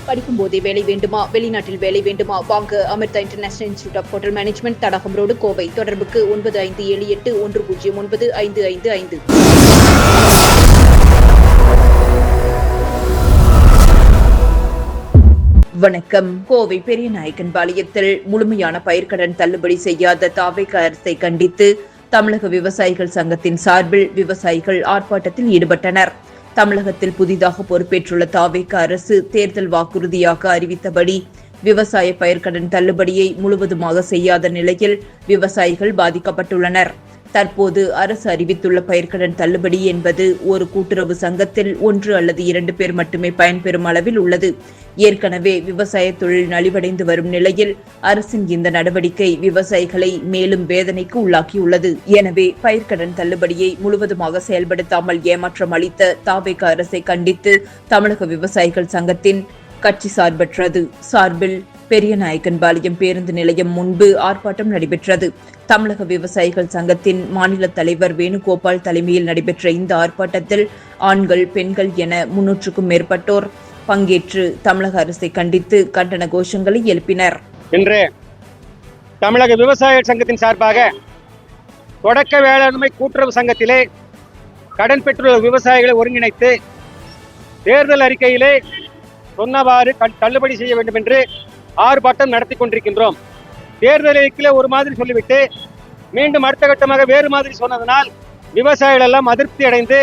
படிக்கும் போதே வேலை வேண்டுமா? வெளிநாட்டில் வேலை வேண்டுமா? வாங்க Amrita international institute of hotel management, Thadagam road, Kovai. தொடர்புக்கு 9578109555. வணக்கம். கோவை பெரியநாயக்கன்பாளையத்தில் முழுமையான பயிர்க்கடன் தள்ளுபடி செய்யாத தாவேக அரசை கண்டித்து தமிழக விவசாயிகள் சங்கத்தின் சார்பில் விவசாயிகள் ஆர்ப்பாட்டத்தில் ஈடுபட்டனர். தமிழகத்தில் புதிதாக பொறுப்பேற்றுள்ள தாவேக அரசு தேர்தல் வாக்குறுதியாக அறிவித்தபடி விவசாய பயிர்க்கடன் தள்ளுபடியை முழுவதுமாக செய்யாத நிலையில் விவசாயிகள் பாதிக்கப்பட்டுள்ளனர். தற்போது அரசு அறிவித்துள்ள பயிர்க்கடன் தள்ளுபடி என்பது ஒரு கூட்டுறவு சங்கத்தில் 1 அல்லது 2 பேர் மட்டுமே பயன்பெறும் அளவில் உள்ளது. ஏற்கனவே விவசாய தொழில் நலிவடைந்து வரும் நிலையில் அரசின் இந்த நடவடிக்கை விவசாயிகளை மேலும் வேதனைக்கு உள்ளாக்கியுள்ளது. எனவே பயிர்க்கடன் தள்ளுபடியை முழுவதுமாக செயல்படுத்தாமல் ஏமாற்றம் அளித்த தாவேக அரசை கண்டித்து தமிழக விவசாயிகள் சங்கத்தின் கட்சி சார்பில் பெரியநாயக்கன்பாளையம் பேருந்து நிலையம் முன்பு ஆர்ப்பாட்டம் நடைபெற்றது. தமிழக விவசாயிகள் சங்கத்தின் மாநில தலைவர் வேணுகோபால் தலைமையில் நடைபெற்ற இந்த ஆர்ப்பாட்டத்தில் ஆண்கள், பெண்கள் என 300க்கும் மேற்பட்டோர் பங்கேற்று தமிழக அரசை கண்டித்து கண்டன கோஷங்களை எழுப்பினர். இன்று தமிழக விவசாயிகள் சங்கத்தின் சார்பாக தொடக்க வேளாண்மை கூட்டுறவு சங்கத்திலே கடன் பெற்றுள்ள விவசாயிகளை ஒருங்கிணைத்து தேர்தல் அறிக்கையிலே சொன்னவாறு தள்ளுபடி செய்ய வேண்டும் என்று ஆர்ப்பாட்டம் நடத்தி கொண்டிருக்கின்றோம். தேர்தல் அறிக்கையில ஒரு மாதிரி சொல்லிவிட்டு மீண்டும் அடுத்த கட்டமாக வேறு மாதிரி சொன்னதனால் விவசாயிகள் எல்லாம் அதிருப்தி அடைந்து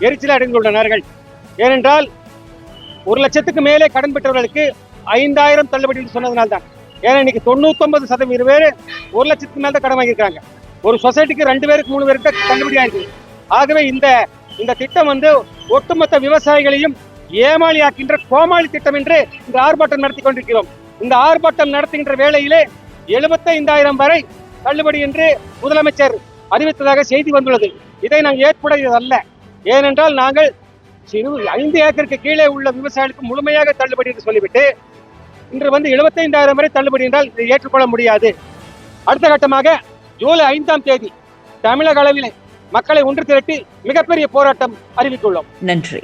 எரிச்சல் அடைந்துள்ளனர்கள். ஏனென்றால் 1 லட்சத்துக்கு மேலே கடன் பெற்றவர்களுக்கு 5000 தள்ளுபடி சொன்னதனால்தான். ஏன்னா இன்னைக்கு 99% பேர் 1 லட்சத்துக்கு மேல தான் கடன் வாங்கியிருக்காங்க. ஒரு சொசைட்டிக்கு 2 பேருக்கு 3 பேருக்கு தள்ளுபடி ஆயிருக்கு. ஆகவே இந்த திட்டம் ஒட்டுமொத்த விவசாயிகளையும் ஏமாளியாக்கின்ற கோமாளி திட்டம் என்று இந்த ஆர்ப்பாட்டம் நடத்தி கொண்டிருக்கிறோம். இந்த ஆர்ப்பாட்டம் நடத்துகின்ற வேளையிலே 75,000 வரை தள்ளுபடி என்று முதலமைச்சர் அறிவித்ததாக செய்தி வந்துள்ளது. இதை நாங்கள் ஏற்புடையதல்ல. ஏனென்றால் நாங்கள் 5 ஏக்கருக்கு கீழே உள்ள விவசாயிகளுக்கு முழுமையாக தள்ளுபடி என்று சொல்லிவிட்டு இன்று 75,000 வரை தள்ளுபடி என்றால் இதை ஏற்றுக்கொள்ள முடியாது. அடுத்த கட்டமாக ஜூலை 5ஆம் தேதி தமிழக அளவிலே மக்களை ஒன்று திரட்டி மிகப்பெரிய போராட்டம் அறிவித்துள்ளோம். நன்றி.